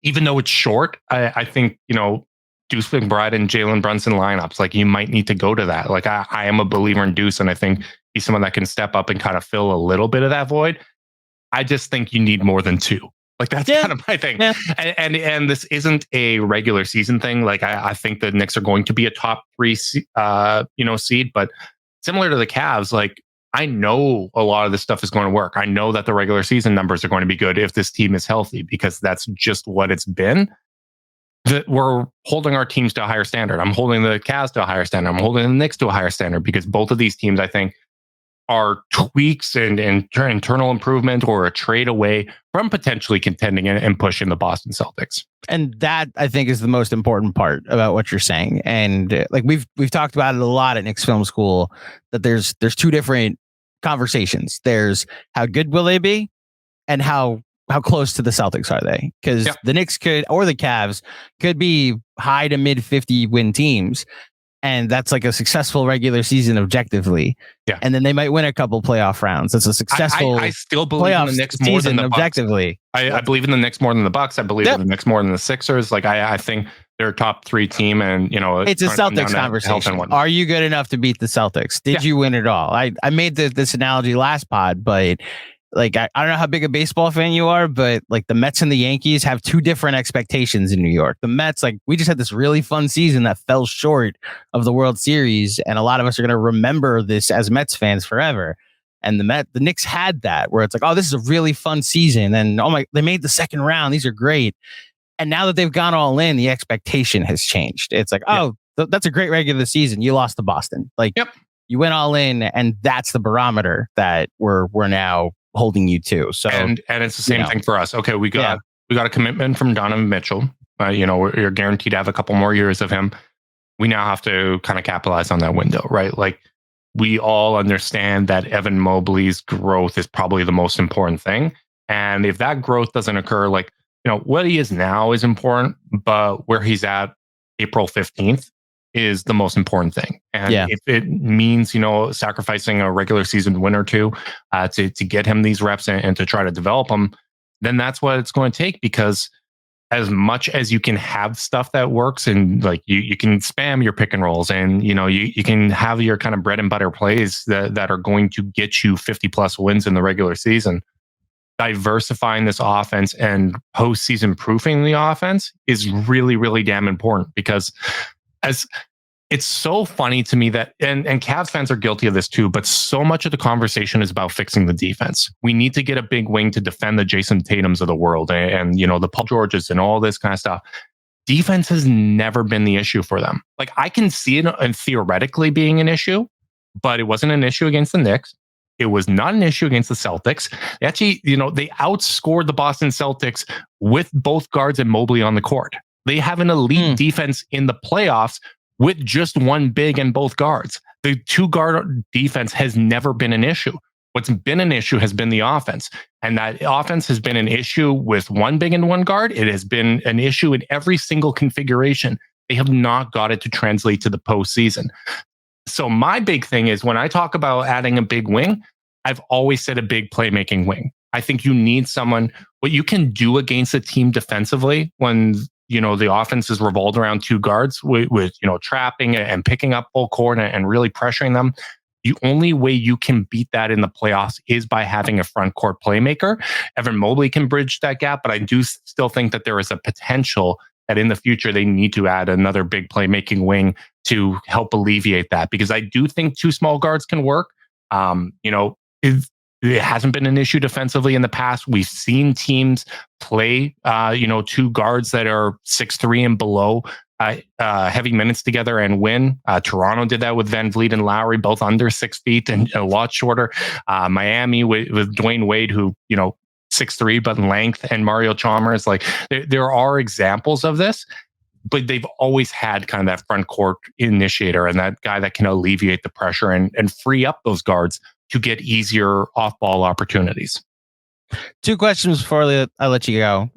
even though it's short, I think, Deuce McBride and Jalen Brunson lineups, like you might need to go to that. Like I am a believer in Deuce, and I think he's someone that can step up and kind of fill a little bit of that void. I just think you need more than 2. Like that's kind of my thing. Yeah. And this isn't a regular season thing. Like I think the Knicks are going to be a top 3 seed, but similar to the Cavs, like I know a lot of this stuff is going to work. I know that the regular season numbers are going to be good if this team is healthy, because that's just what it's been. That we're holding our teams to a higher standard. I'm holding the Cavs to a higher standard. I'm holding the Knicks to a higher standard, because both of these teams, I think, are tweaks and internal improvement or a trade away from potentially contending and pushing the Boston Celtics. And that, I think, is the most important part about what you're saying. And like we've talked about it a lot at Knicks Film School, that there's 2 different conversations. There's how good will they be, and how close to the Celtics are they? Because the Knicks or the Cavs could be high to mid 50 win teams, and that's like a successful regular season objectively. Yeah, and then they might win a couple playoff rounds. That's a successful. I still believe in the Knicks more than the Bucks. Objectively. I believe in the Knicks more than the Bucks. I believe in the Knicks more than the Sixers. Like I think they're a top 3 team, and it's a Celtics conversation. Are you good enough to beat the Celtics? Did you win it all? I made this analogy last pod, but like, I don't know how big a baseball fan you are, but like the Mets and the Yankees have two different expectations in New York. The Mets, like, we just had this really fun season that fell short of the World Series. And a lot of us are going to remember this as Mets fans forever. And the Knicks had that where it's like, oh, this is a really fun season. And they made the second round. These are great. And now that they've gone all in, the expectation has changed. It's like, that's a great regular season. You lost to Boston. Like, you went all in, and that's the barometer that we're now holding you to. So, and it's the same thing for us. Okay, we got a commitment from Donovan Mitchell. You're guaranteed to have a couple more years of him. We now have to kind of capitalize on that window, right? Like, we all understand that Evan Mobley's growth is probably the most important thing. And if that growth doesn't occur, like, what he is now is important, but where he's at April 15th is the most important thing. And if it means, sacrificing a regular season win or two to get him these reps and to try to develop him, then that's what it's going to take. Because as much as you can have stuff that works, and like you can spam your pick and rolls, and you can have your kind of bread and butter plays that are going to get you 50 plus wins in the regular season, diversifying this offense and postseason proofing the offense is really, really damn important. Because as it's so funny to me that, and Cavs fans are guilty of this too, but so much of the conversation is about fixing the defense. We need to get a big wing to defend the Jason Tatums of the world and the Paul Georges and all this kind of stuff. Defense has never been the issue for them. Like, I can see it theoretically being an issue, but it wasn't an issue against the Knicks. It was not an issue against the Celtics. They actually, they outscored the Boston Celtics with both guards and Mobley on the court. They have an elite defense in the playoffs with just one big and both guards. The two guard defense has never been an issue. What's been an issue has been the offense. And that offense has been an issue with one big and one guard. It has been an issue in every single configuration. They have not got it to translate to the postseason. So my big thing is, when I talk about adding a big wing, I've always said a big playmaking wing. I think you need someone, what you can do against a team defensively when the offense is revolved around two guards with trapping and picking up full court and really pressuring them. The only way you can beat that in the playoffs is by having a front court playmaker. Evan Mobley can bridge that gap, but I do still think that there is a potential that in the future they need to add another big playmaking wing to help alleviate that, because I do think two small guards can work. It hasn't been an issue defensively in the past. We've seen teams play, two guards that are 6'3" and below, heavy minutes together and win. Toronto did that with Van Vliet and Lowry, both under 6 feet and a lot shorter. Miami with Dwayne Wade, who, 6'3", but in length, and Mario Chalmers. Like, there are examples of this, but they've always had kind of that front court initiator and that guy that can alleviate the pressure and free up those guards to get easier off-ball opportunities. Two questions before I let you go.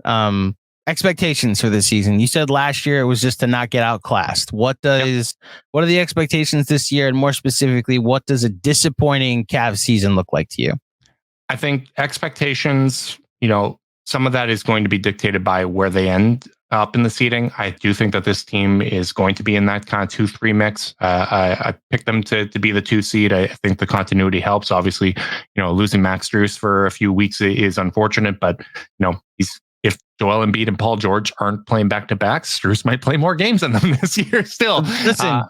Expectations for this season. You said last year it was just to not get outclassed. What are the expectations this year? And more specifically, what does a disappointing Cavs season look like to you? I think expectations, some of that is going to be dictated by where they end up in the seeding. I do think that this team is going to be in that kind of 2-3 mix. I picked them to be the 2 seed. I think the continuity helps. Obviously, losing Max Strus for a few weeks is unfortunate, but if Joel Embiid and Paul George aren't playing back-to-back, Strus might play more games than them this year still. Listen,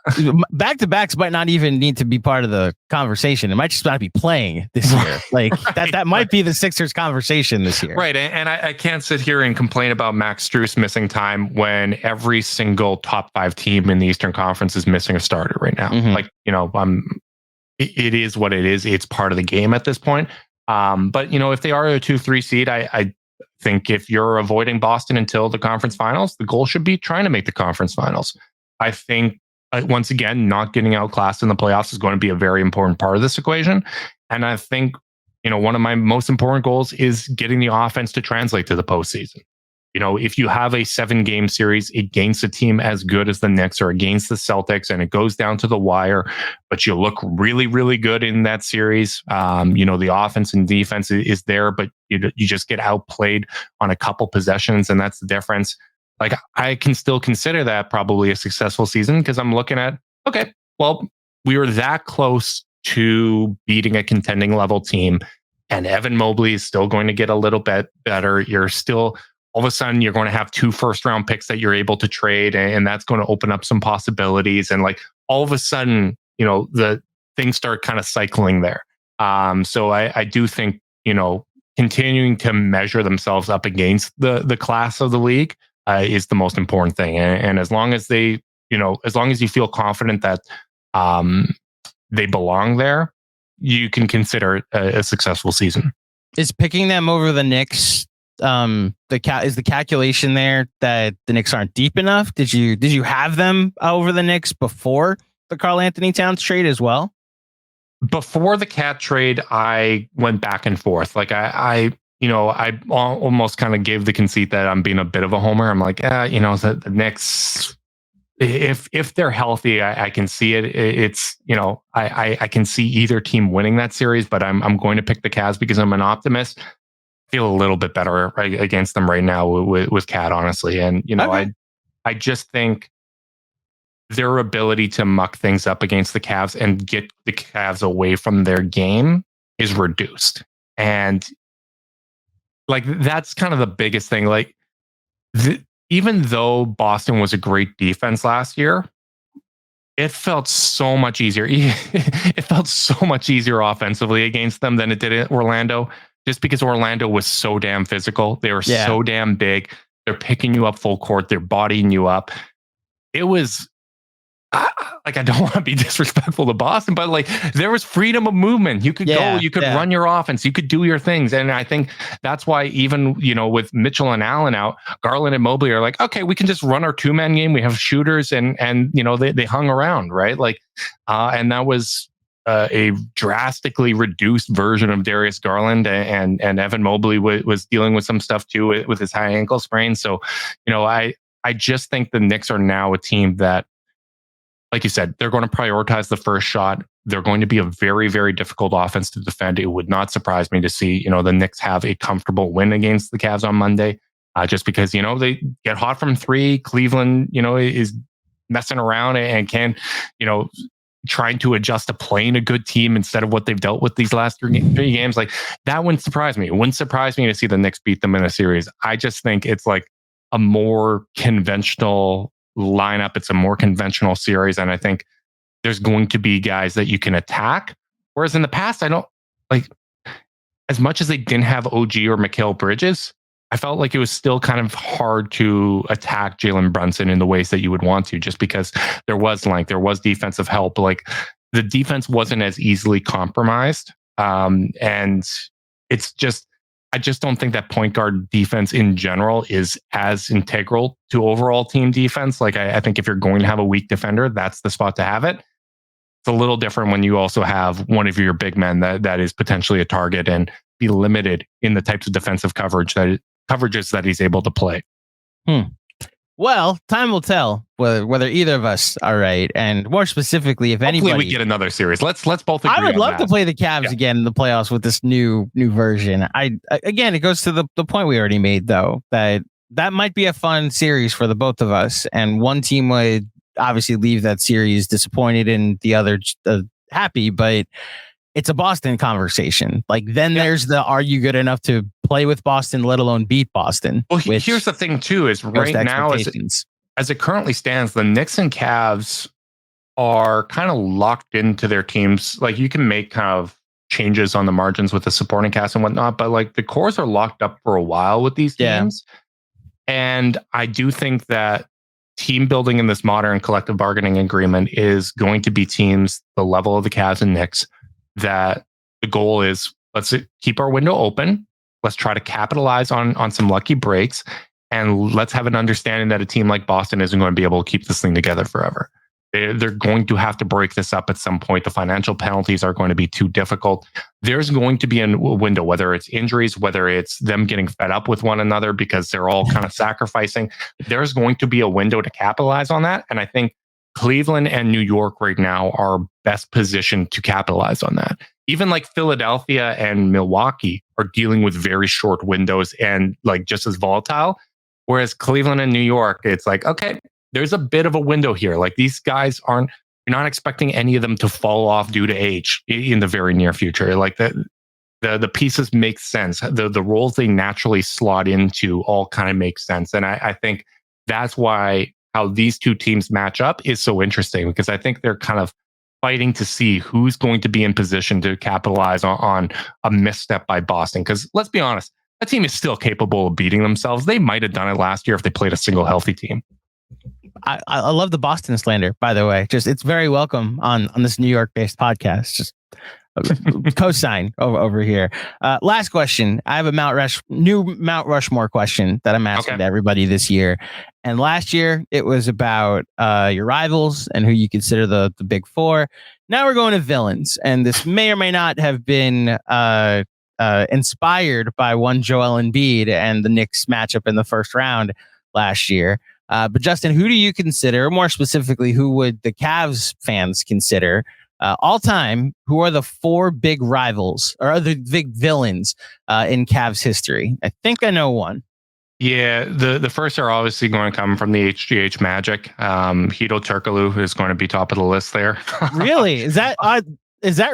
back-to-backs might not even need to be part of the conversation. It might just not be playing this year. Like, that might be the Sixers conversation this year. Right, and I can't sit here and complain about Max Strus missing time when every single top 5 team in the Eastern Conference is missing a starter right now. Mm-hmm. It is what it is. It's part of the game at this point. But, if they are a 2-3 seed, I think if you're avoiding Boston until the conference finals, the goal should be trying to make the conference finals. I think, once again, not getting outclassed in the playoffs is going to be a very important part of this equation. And I think, one of my most important goals is getting the offense to translate to the postseason. If you have a 7-game series against a team as good as the Knicks or against the Celtics, and it goes down to the wire, but you look really, really good in that series, the offense and defense is there, but you just get outplayed on a couple possessions, and that's the difference. Like, I can still consider that probably a successful season, because I'm looking at, okay, well, we were that close to beating a contending level team. and Evan Mobley is still going to get a little bit better. You're still, all of a sudden, you're going to have 2 first-round picks that you're able to trade, and that's going to open up some possibilities. And like all of a sudden, the things start kind of cycling there. So I do think, continuing to measure themselves up against the class of the league is the most important thing. And as long as they, as long as you feel confident that they belong there, you can consider a successful season. Is picking them over the Knicks, is the calculation there that the Knicks aren't deep enough? Did you have them over the Knicks before the Karl-Anthony Towns trade as well? Before the Cat trade, I went back and forth. Like I almost kind of gave the conceit that I'm being a bit of a homer. I'm like, the Knicks, if they're healthy, I can see it. It's, I can see either team winning that series, but I'm going to pick the Cavs because I'm an optimist. I feel a little bit better against them right now with Cat, honestly. And, okay. I just think their ability to muck things up against the Cavs and get the Cavs away from their game is reduced. And like, that's kind of the biggest thing. Like, even though Boston was a great defense last year, it felt so much easier. It felt so much easier offensively against them than it did at Orlando, just because Orlando was so damn physical. They were so damn big. They're picking you up full court. They're bodying you up. It was I don't want to be disrespectful to Boston, but like there was freedom of movement. You could go, you could run your offense, you could do your things. And I think that's why even, with Mitchell and Allen out, Garland and Mobley are like, okay, we can just run our 2-man game. We have shooters and they hung around, right? Like, and that was a drastically reduced version of Darius Garland, and Evan Mobley was dealing with some stuff too with his high ankle sprain. So, I just think the Knicks are now a team that, like you said, they're going to prioritize the first shot. They're going to be a very, very difficult offense to defend. It would not surprise me to see, the Knicks have a comfortable win against the Cavs on Monday, just because, they get hot from 3. Cleveland, is messing around and can, trying to adjust to playing a good team instead of what they've dealt with these last 3 games. Like, that wouldn't surprise me. It wouldn't surprise me to see the Knicks beat them in a series. I just think it's like a more conventional lineup. It's a more conventional series, and I think there's going to be guys that you can attack. Whereas in the past, I don't like, as much as they didn't have OG or Mikal Bridges, I felt like it was still kind of hard to attack Jalen Brunson in the ways that you would want to, just because there was length, there was defensive help. Like, the defense wasn't as easily compromised. And it's just, I just don't think that point guard defense in general is as integral to overall team defense. Like, I think if you're going to have a weak defender, that's the spot to have it. It's a little different when you also have one of your big men that is potentially a target and be limited in the types of defensive coverages that he's able to play. Well, time will tell whether either of us are right, and more specifically, if hopefully anybody, we get another series. Let's both agree. I would love that. to play the Cavs again in the playoffs with this new version. Again, it goes to the point we already made, though, that might be a fun series for the both of us, and one team would obviously leave that series disappointed and the other happy, but it's a Boston conversation. Like, then there's the, are you good enough to play with Boston, let alone beat Boston? Well, here's the thing too, is right now, as it currently stands, the Knicks and Cavs are kind of locked into their teams. Like, you can make kind of changes on the margins with the supporting cast and whatnot, but like the cores are locked up for a while with these teams. And I do think that team building in this modern collective bargaining agreement is going to be teams the level of the Cavs and Knicks, that the goal is, let's keep our window open. Let's try to capitalize on some lucky breaks. And let's have an understanding that a team like Boston isn't going to be able to keep this thing together forever. They're going to have to break this up at some point. The financial penalties are going to be too difficult. There's going to be a window, whether it's injuries, whether it's them getting fed up with one another because they're all kind of sacrificing. There's going to be a window to capitalize on that. And I think Cleveland and New York right now are best positioned to capitalize on that. Even like Philadelphia and Milwaukee are dealing with very short windows and like just as volatile. Whereas Cleveland and New York, it's like, okay, there's a bit of a window here. Like, these guys you're not expecting any of them to fall off due to age in the very near future. Like, that the pieces make sense. The roles they naturally slot into all kind of make sense. And I think that's why how these two teams match up is so interesting, because I think they're kind of fighting to see who's going to be in position to capitalize on a misstep by Boston. Because let's be honest, that team is still capable of beating themselves. They might have done it last year if they played a single healthy team. I love the Boston slander, by the way. Just it's very welcome on this New York based podcast. Just cosign over here. Last question. I have a new Mount Rushmore question that I'm asking to everybody this year. And last year it was about your rivals and who you consider the big four. Now we're going to villains, and this may or may not have been inspired by one Joel Embiid and the Knicks matchup in the first round last year. But Justin, who do you consider, more specifically, who would the Cavs fans consider all time, who are the four big rivals or other big villains in Cavs history? I think I know one. Yeah, the first are obviously going to come from the HGH Magic. Hedo Turkoglu is going to be top of the list there. Really? Is that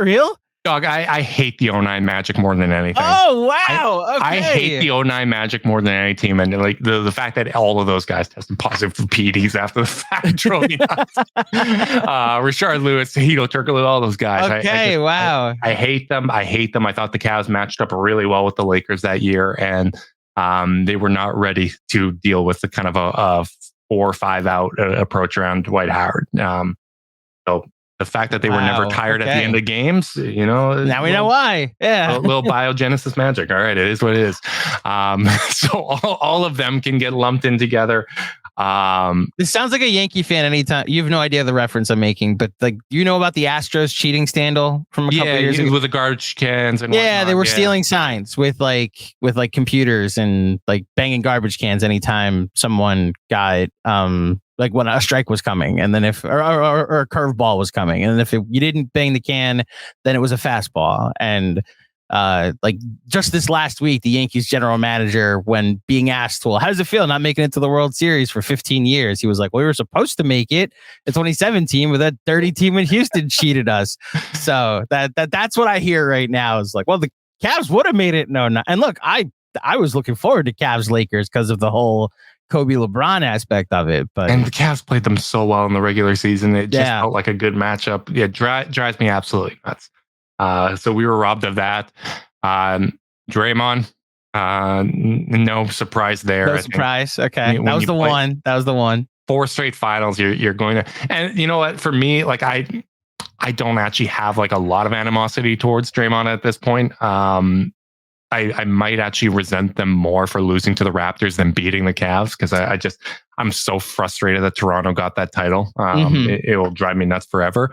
real? Dog, I hate the 09 Magic more than anything. Oh, wow. I hate the 09 Magic more than any team. And like the fact that all of those guys tested positive for PEDs after the fact drove me nuts. Rashard Lewis, Hedo Turkoglu, all those guys. Okay, wow. I hate them. I thought the Cavs matched up really well with the Lakers that year. And they were not ready to deal with the kind of a 4 or 5 out approach around Dwight Howard. So the fact that they were never tired at the end of games, now we know why. Yeah. A little biogenesis magic. All right. It is what it is. So all of them can get lumped in together. This sounds like a Yankee fan anytime. You have no idea the reference I'm making, but like, you know about the Astros cheating scandal from a couple years ago with the garbage cans and whatnot. They were stealing signs with computers and like banging garbage cans anytime someone got like when a strike was coming, and then if or a curveball was coming, and if you didn't bang the can, then it was a fastball. And like just this last week, the Yankees general manager, when being asked, well, how does it feel not making it to the World Series for 15 years? He was like, well, we were supposed to make it in 2017, but that dirty team in Houston cheated us. So that's what I hear right now is like, well, the Cavs would have made it. No. And look, I was looking forward to Cavs Lakers because of the whole Kobe LeBron aspect of it, and the Cavs played them so well in the regular season. It just felt like a good matchup. Yeah, drives me absolutely nuts. So we were robbed of that. Draymond, no surprise there. No surprise. Okay, that was the one. That was the one. 4 straight finals. You're going to, and you know what? For me, like I don't actually have like a lot of animosity towards Draymond at this point. I might actually resent them more for losing to the Raptors than beating the Cavs, because I'm so frustrated that Toronto got that title. It will drive me nuts forever.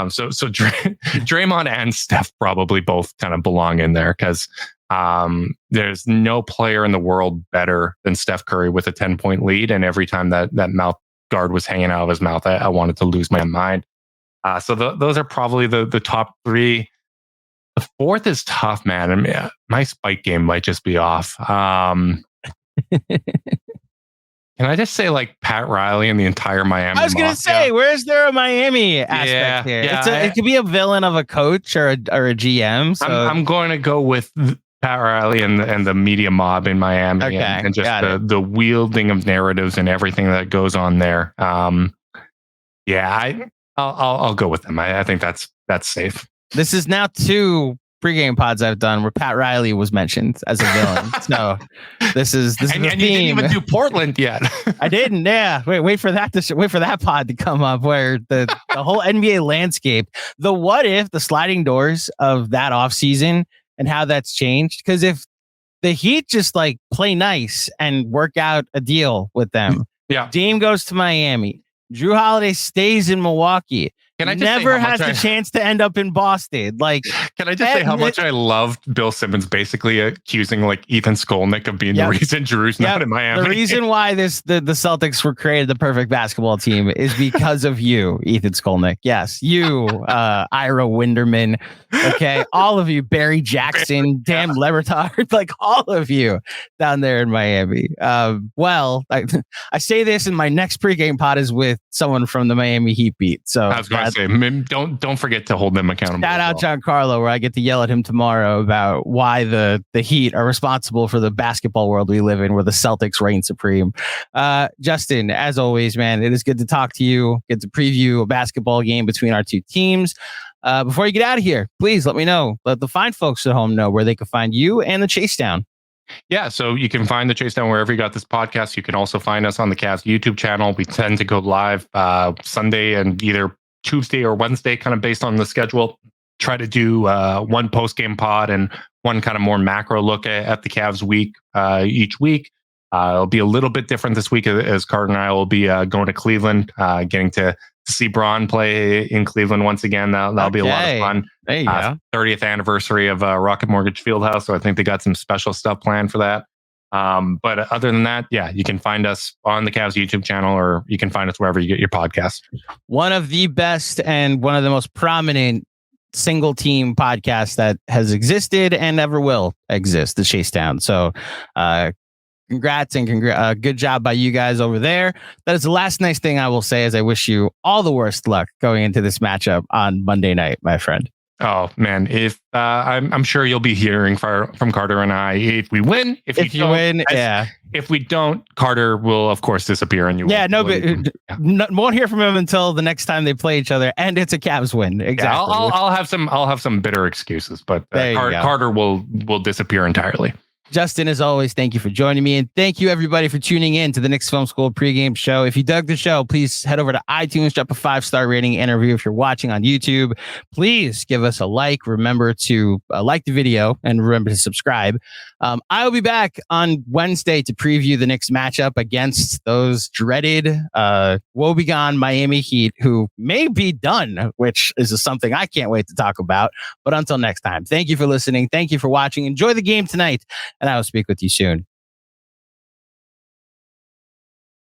So Draymond and Steph probably both kind of belong in there, because there's no player in the world better than Steph Curry with a 10-point lead. And every time that mouth guard was hanging out of his mouth, I wanted to lose my mind. So those are probably the top 3. The 4th is tough, man. I mean, my spike game might just be off. Can I just say like Pat Riley and the entire Miami? I was going to say, where's there a Miami aspect here? Yeah, it could be a villain of a coach or a GM. So I'm going to go with Pat Riley and the media mob in Miami, and just the wielding of narratives and everything that goes on there. I'll go with them. I think that's safe. This is now 2 pregame pods I've done where Pat Riley was mentioned as a villain. So this is and the you theme. didn't even do Portland yet. I didn't. Yeah. Wait for that pod to come up, where the whole NBA landscape, the what if, the sliding doors of that offseason and how that's changed. Because if the Heat just like play nice and work out a deal with them, Dame goes to Miami, Drew Holiday stays in Milwaukee. Never has the chance to end up in Boston. Like, can I just say how much I loved Bill Simmons basically accusing like Ethan Skolnick of being the reason Drew's not in Miami. The reason why the Celtics were created the perfect basketball team is because of you, Ethan Skolnick. Yes, you, Ira Winderman. Okay, all of you, Barry Jackson, Dan Lebertard, like all of you down there in Miami. Well, I say this, and my next pregame pod is with someone from the Miami Heat beat. So Don't forget to hold them accountable. Shout out Giancarlo, where I get to yell at him tomorrow about why the Heat are responsible for the basketball world we live in, where the Celtics reign supreme. Justin, as always, man, it is good to talk to you. Get to preview a basketball game between our two teams. Before you get out of here, please let the fine folks at home know where they can find you and the Chase Down. Yeah, so you can find the Chase Down wherever you got this podcast. You can also find us on the Cavs YouTube channel. We tend to go live Sunday and either Tuesday or Wednesday, kind of based on the schedule. Try to do one post-game pod and one kind of more macro look at the Cavs week each week. It'll be a little bit different this week as Carter and I will be going to Cleveland, getting to see Braun play in Cleveland once again. That'll be a lot of fun. There you go. 30th anniversary of Rocket Mortgage Fieldhouse. So I think they got some special stuff planned for that. But other than that, yeah, you can find us on the Cavs YouTube channel, or you can find us wherever you get your podcast. One of the best and one of the most prominent single team podcasts that has existed and ever will exist, the Chase Down. So, congrats and good job by you guys over there. That is the last nice thing I will say, as I wish you all the worst luck going into this matchup on Monday night, my friend. Oh man, if I'm sure you'll be hearing from Carter and I if we win. If you win, yeah. If we don't, Carter will of course disappear, and you won't hear from him until the next time they play each other, and it's a Cavs win. Exactly. Yeah, I'll have some bitter excuses, but Carter will disappear entirely. Justin, as always, thank you for joining me. And thank you, everybody, for tuning in to the Knicks Film School pregame show. If you dug the show, please head over to iTunes, drop a 5-star rating and review. If you're watching on YouTube, please give us a like. Remember to like the video and remember to subscribe. I will be back on Wednesday to preview the Knicks matchup against those dreaded woebegone Miami Heat, who may be done, which is something I can't wait to talk about. But until next time, thank you for listening. Thank you for watching. Enjoy the game tonight. And I will speak with you soon.